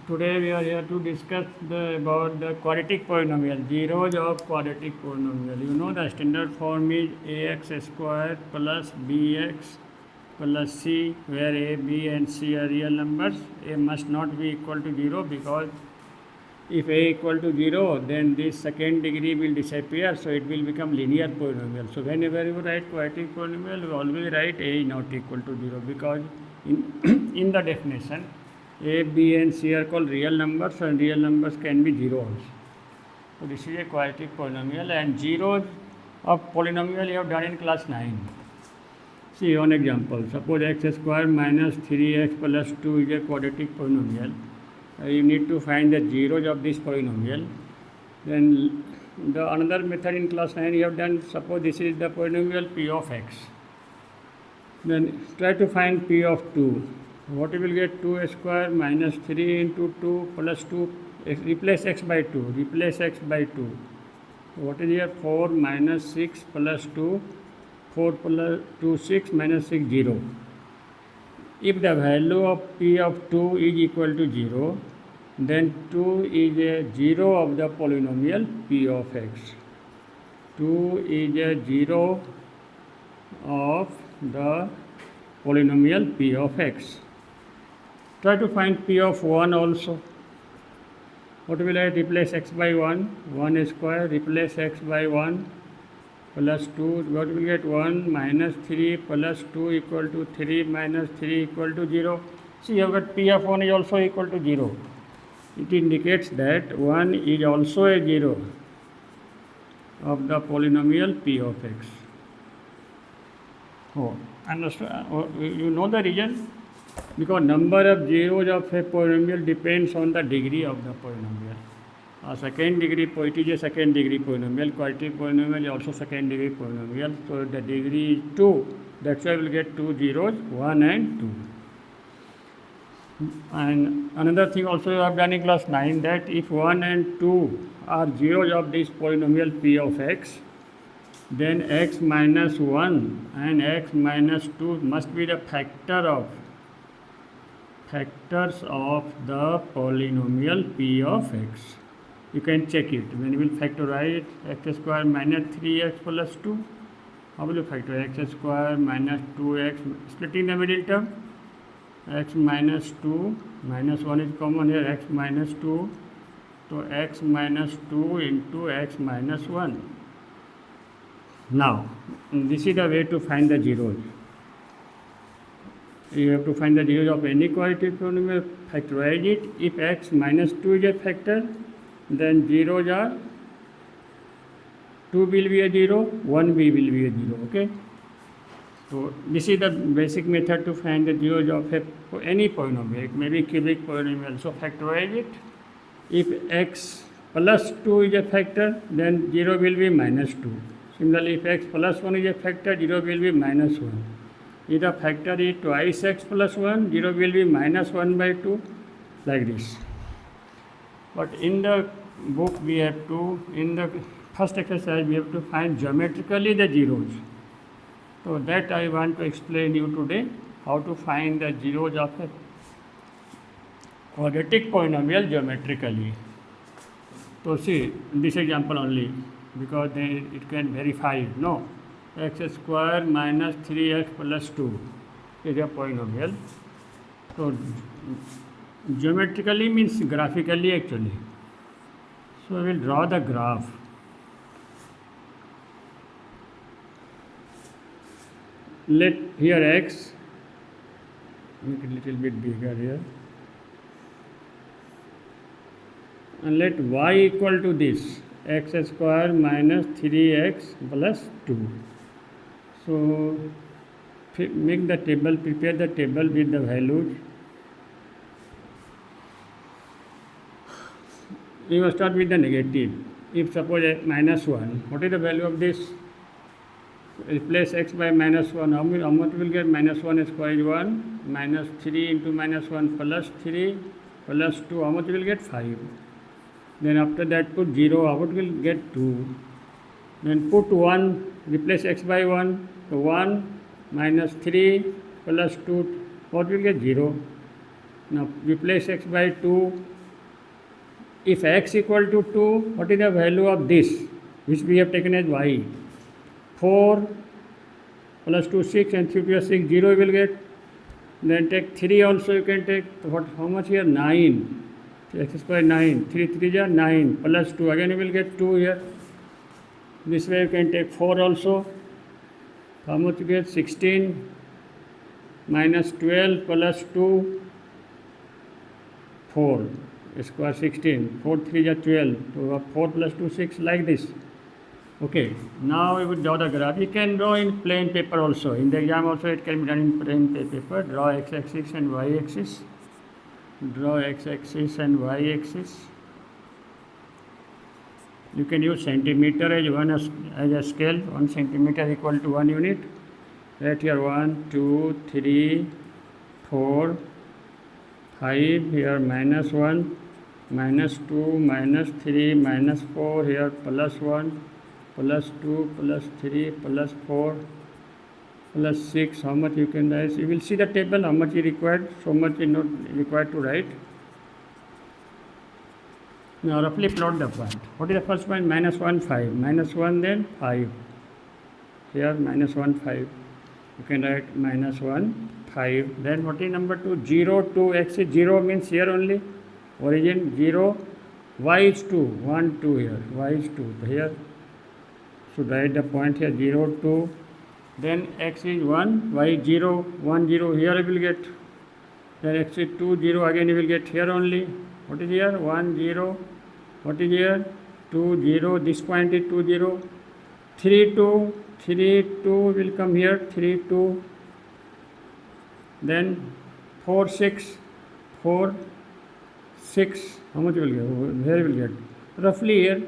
Today we are here to discuss about the quadratic polynomial, zeros of quadratic polynomial. You know the standard form is ax square plus bx plus c, where a, b and c are real numbers. A must not be equal to 0 because if a equal to 0, then this second degree will disappear, so it will become linear polynomial. So whenever you write quadratic polynomial, you always write a is not equal to 0 because in, in the definition, a, b and c are called real numbers and real numbers can be 0 also. So this is a quadratic polynomial and zeros of polynomial you have done in class 9. See one example. Suppose x square minus 3x plus 2 is a quadratic polynomial. You need to find the zeros of this polynomial. Then the another method in class 9 you have done. Suppose this is the polynomial p of x. Then try to find p of 2. What you will get? 2 square minus 3 into 2 plus 2. Replace x by 2. Replace x by 2. What is here? 4 minus 6 plus 2. 4 plus 2, 6 minus 6, 0. If the value of p of 2 is equal to 0, then 2 is a 0 of the polynomial p of x. 2 is a 0 of the polynomial p of x. Try to find p of 1 also. What will I replace x by 1? 1 square, replace x by 1 plus 2. What will get? 1 minus 3 plus 2 equal to 3 minus 3 equal to 0. See, you have got p of 1 is also equal to 0. It indicates that 1 is also a 0 of the polynomial p of x. Oh, understand? You know the reason? Because number of zeros of a polynomial depends on the degree of the polynomial. A second degree, it is a second degree polynomial. Quadratic polynomial is also second degree polynomial. So the degree is 2. That's why we will get 2 zeros, 1 and 2. And another thing also you have done in class 9, that if 1 and 2 are zeros of this polynomial p of x, then x minus 1 and x minus 2 must be the factors of the polynomial p of x. You can check it. When you will factorize x square minus 3x plus 2, how will you factor x square minus 2x, splitting the middle term, x minus 2, minus 1 is common here, x minus 2, so x minus 2 into x minus 1. Now, this is the way to find the zeros. You have to find the zeros of any quadratic polynomial, factorize it. If x minus 2 is a factor, then zeros are 2 will be a 0, 1 will be a 0, okay? So this is the basic method to find the zeros of any polynomial. It may be cubic polynomial, so factorize it. If x plus 2 is a factor, then 0 will be minus 2. Similarly, if x plus 1 is a factor, 0 will be minus 1. If the factor is twice x plus 1, 0 will be minus 1 by 2, like this. But in the book we have to, in the first exercise we have to find geometrically the zeros. So that I want to explain you today, how to find the zeros of a quadratic polynomial geometrically. So see, this example only, because then it can verify it. No, x square minus 3x plus 2 is a polynomial. So geometrically means graphically actually. So we will draw the graph. Let here x, make it a little bit bigger here, and let y equal to this, x square minus 3x plus 2. So make the table, prepare the table with the values. We will start with the negative. If suppose minus 1, what is the value of this? Replace x by minus 1. How much will get? Minus 1 square is 1. Minus 3 into minus 1 plus 3 plus 2. How much will get? 5. Then after that put 0. How much will get? 2. Then put 1. Replace x by 1. So 1 minus 3 plus 2. What will get? 0. Now replace x by 2. If x equal to 2, what is the value of this, which we have taken as y? 4 plus 2, 6, and 3 plus 6, 0 you will get. Then take 3 also you can take. What? How much here? 9. X square 9. 3 3 are 9 plus 2. Again you will get 2 here. This way you can take 4 also. How much you get? 16 minus 12 plus 2, 4. Square 16. 4 3 are 12. So 4 plus 2, 6, like this. Okay, now we will draw the graph. You can draw in plain paper also. In the exam also it can be done in plain paper. Draw x-axis and y-axis. Draw x-axis and y-axis. You can use centimeter as a scale. 1 centimeter equal to 1 unit. Right here 1, 2, 3, 4, 5. Here minus 1, minus 2, minus 3, minus 4. Here plus 1. Plus 2, plus 3, plus 4, plus 6. How much you can write? You will see the table, how much is required, so much is not required to write. Now roughly plot the point. What is the first point? Minus 1, 5. Minus 1, then 5. Here minus 1, 5. You can write minus 1, 5. Then what is number 2? 0, 2, x is 0 means here only. Origin 0. Y is 2. 1, 2 here. Y is 2. So here. So write the point here 0, 2, then x is 1, y 0, 1, 0, here you will get, then x is 2, 0, again you will get here only. What is here? 1, 0, what is here? 2, 0, this point is 2, 0, 3, 2, 3, 2 will come here, 3, 2, then 4, 6, 4, 6, how much you will get? Where you will get? Roughly here,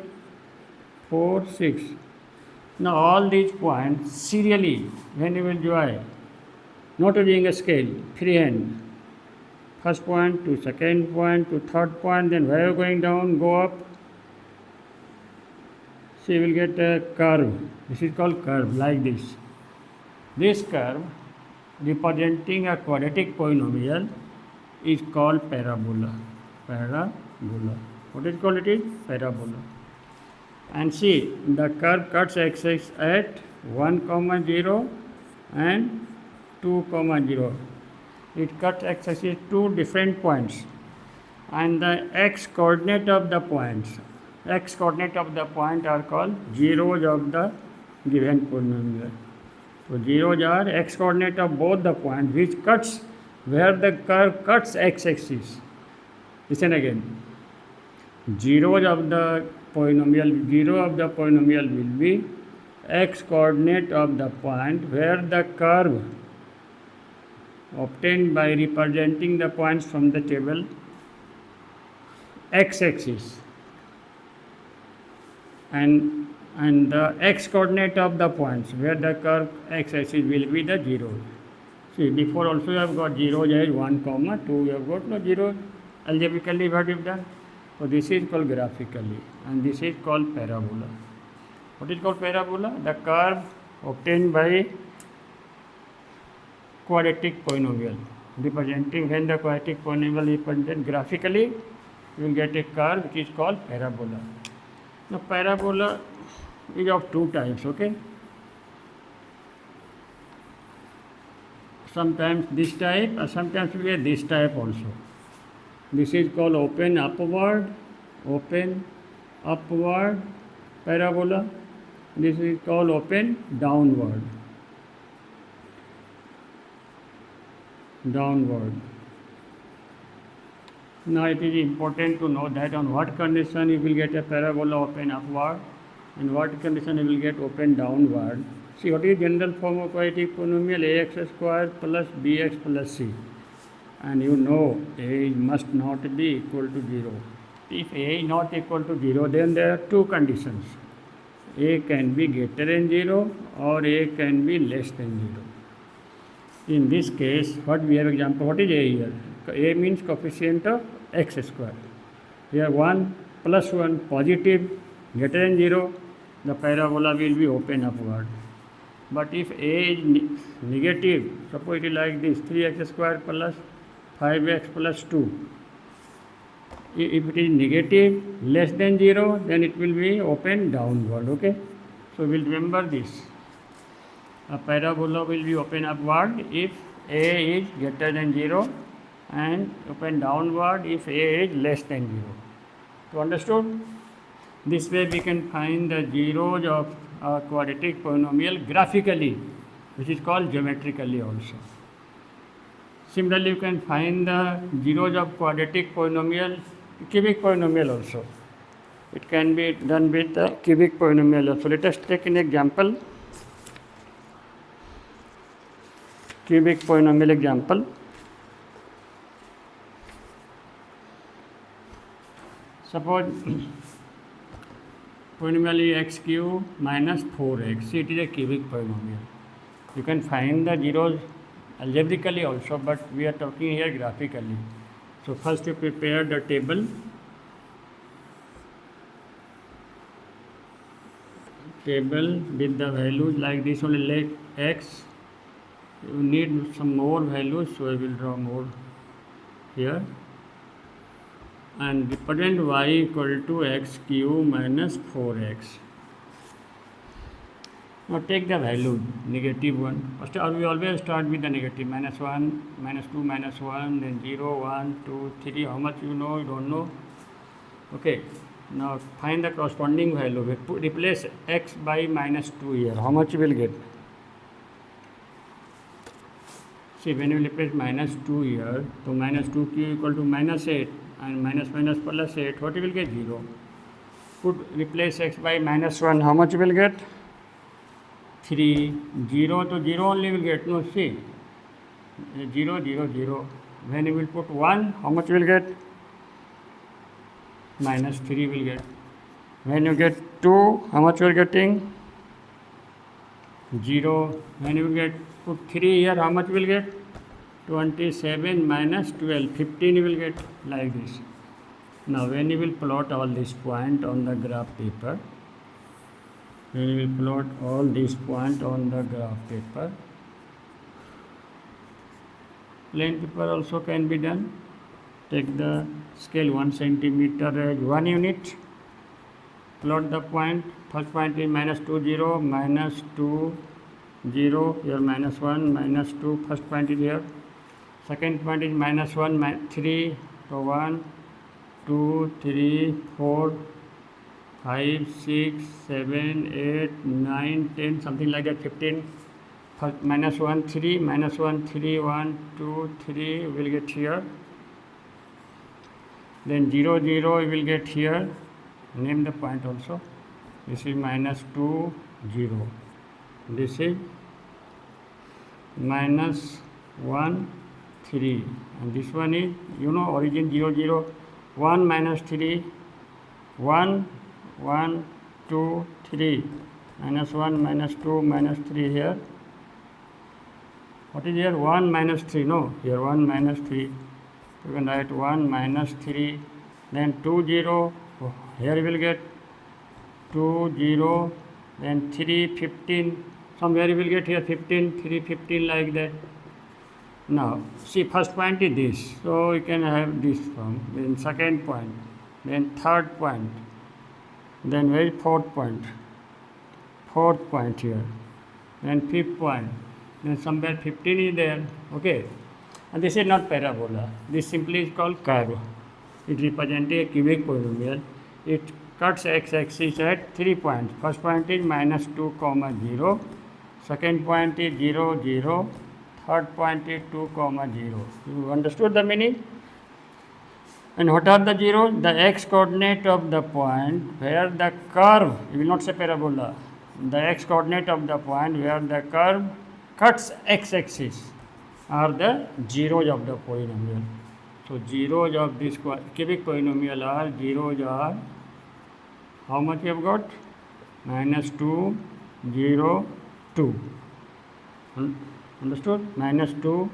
4, 6. Now all these points serially, when you will join, not using a scale, freehand. First point to second point to third point, then where you are going down, go up. So you will get a curve. This is called curve, like this. This curve representing a quadratic polynomial is called parabola. Parabola. What is called? It is parabola. And see, the curve cuts x-axis at 1, 0 and 2, 0. It cuts x-axis two different points, and the x-coordinate of the points, x-coordinate of the point are called zeros of the given polynomial. So zeros are x-coordinate of both the points which cuts where the curve cuts x-axis. Listen again. Zeros of the polynomial, 0 of the polynomial will be x-coordinate of the point where the curve obtained by representing the points from the table x-axis, and the x-coordinate of the points where the curve x-axis will be the 0. See, before also you have got 0 as 1, 2, you have got no 0. Algebraically what you have done? So this is called graphically, and this is called parabola. What is called parabola? The curve obtained by quadratic polynomial. Representing when the quadratic polynomial is represented graphically, you will get a curve which is called parabola. Now parabola is of two types, okay? Sometimes this type, or sometimes we get this type also. This is called open upward parabola. This is called open downward. Now it is important to know that on what condition you will get a parabola open upward and what condition you will get open downward. See, what is general form of quadratic polynomial? Ax square plus bx plus c. And you know a must not be equal to 0. If a is not equal to 0, then there are two conditions. A can be greater than 0 or a can be less than 0. In this case, what we have example, what is a here? A means coefficient of x square. Here 1 plus 1 positive greater than 0, the parabola will be open upward. But if a is negative, suppose it is like this, 3x square plus 5x plus 2. If it is negative less than 0, then it will be open downward. Okay, so we'll remember this. A parabola will be open upward if a is greater than 0 and open downward if a is less than 0. So understood? This way we can find the zeros of a quadratic polynomial graphically, which is called geometrically also. Similarly, you can find the zeros of quadratic polynomial, cubic polynomial also. It can be done with the cubic polynomial also. Let us take an example. Cubic polynomial example. Suppose polynomial is x cube minus 4x. It is a cubic polynomial. You can find the zeros algebraically also, but we are talking here graphically. So first you prepare the table. Table with the values like this only, like x. You need some more values, so I will draw more here. And represent y equal to x cube minus 4x. Now take the value, negative 1. First we always start with the negative, minus 1, minus 2, minus 1, then 0, 1, 2, 3. How much you know, you don't know. Okay, now find the corresponding value. Replace x by minus 2 here. How much you will get? See, when you replace minus 2 here, so minus 2 cube equal to minus 8 and minus minus plus 8, what you will get? 0. Replace x by minus 1, how much you will get? 3. 0, so 0 only will get. No, see, 0, 0, 0. When you will put 1, how much you will get? Minus 3 will get. When you get 2, how much you are getting? 0. When you get put 3 here, how much you will get? 27 minus 12, 15 you will get, like this. Now when you will plot all these points on the graph paper, when you will plot all these points on the graph paper, plain paper also can be done. Take the scale 1 centimeter as 1 unit. Plot the point. First point is minus 2, 0, minus 2, 0, here minus 1, minus 2, first point is here. Second point is minus 1, 3, so 1, 2, 3, 4, 5, 6, 7, 8, 9, 10, something like that, 15. First, minus 1, 3, minus 1, 3, 1, 2, 3, will get here. Then 0, 0, you will get here. Name the point also. This is minus 2, 0. This is minus 1, 3. And this one is, you know, origin 0, 0, 1 minus 3, 1, 1, 2, 3. Minus 1, minus 2, minus 3 here. What is here? 1 minus 3. No, here 1 minus 3. You can write 1 minus 3. Then 2, 0. Here you will get 2, 0. Then 3, 15. Somewhere you will get here 15, 3, 15, like that. Now, see, first point is this. So you can have this form. Then second point. Then third point. Then very fourth point. Fourth point here. Then fifth point. Then somewhere 15 is there. Okay. And this is not parabola. This simply is called curve. It represents a cubic polynomial. It cuts x-axis at 3 points. First point is minus 2, 0. Second point is 0, 0. Third point is 2, 0. You understood the meaning? And what are the zeros? The x-coordinate of the point where the curve, you will not say parabola, the x-coordinate of the point where the curve cuts x-axis are the zeros of the polynomial. So zeros of this cubic polynomial are, zeros are, how much you have got? Minus 2, 0, 2. Understood? Minus 2.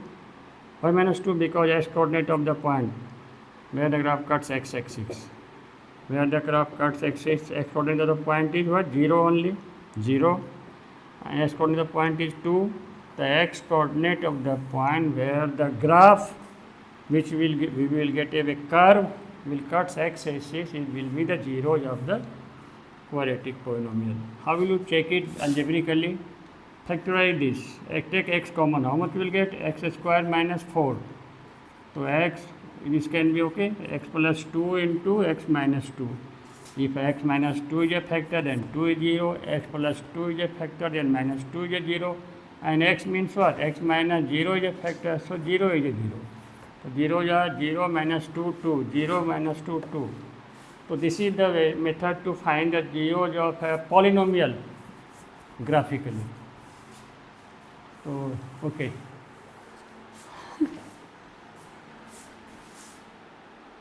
Why minus 2? Because x-coordinate of the point where the graph cuts x-axis. Where the graph cuts x-axis, x-coordinate of the point is what? 0 only. 0. And x-coordinate of the point is 2. The x-coordinate of the point where the graph which we will get a curve will cut x-axis, it will be the zeros of the quadratic polynomial. How will you check it algebraically? Factorize this. Take x common. How much you will get? X square minus 4. So x, this can be okay. X plus 2 into x minus 2. If x minus 2 is a factor, then 2 is 0. X plus 2 is a factor, then minus 2 is a 0. And x means what? X minus 0 is a factor, so 0 is a 0. So 0 are 0 minus 2, 2. 0 minus 2, 2. So this is the method to find the zeros of a polynomial graphically. So, okay.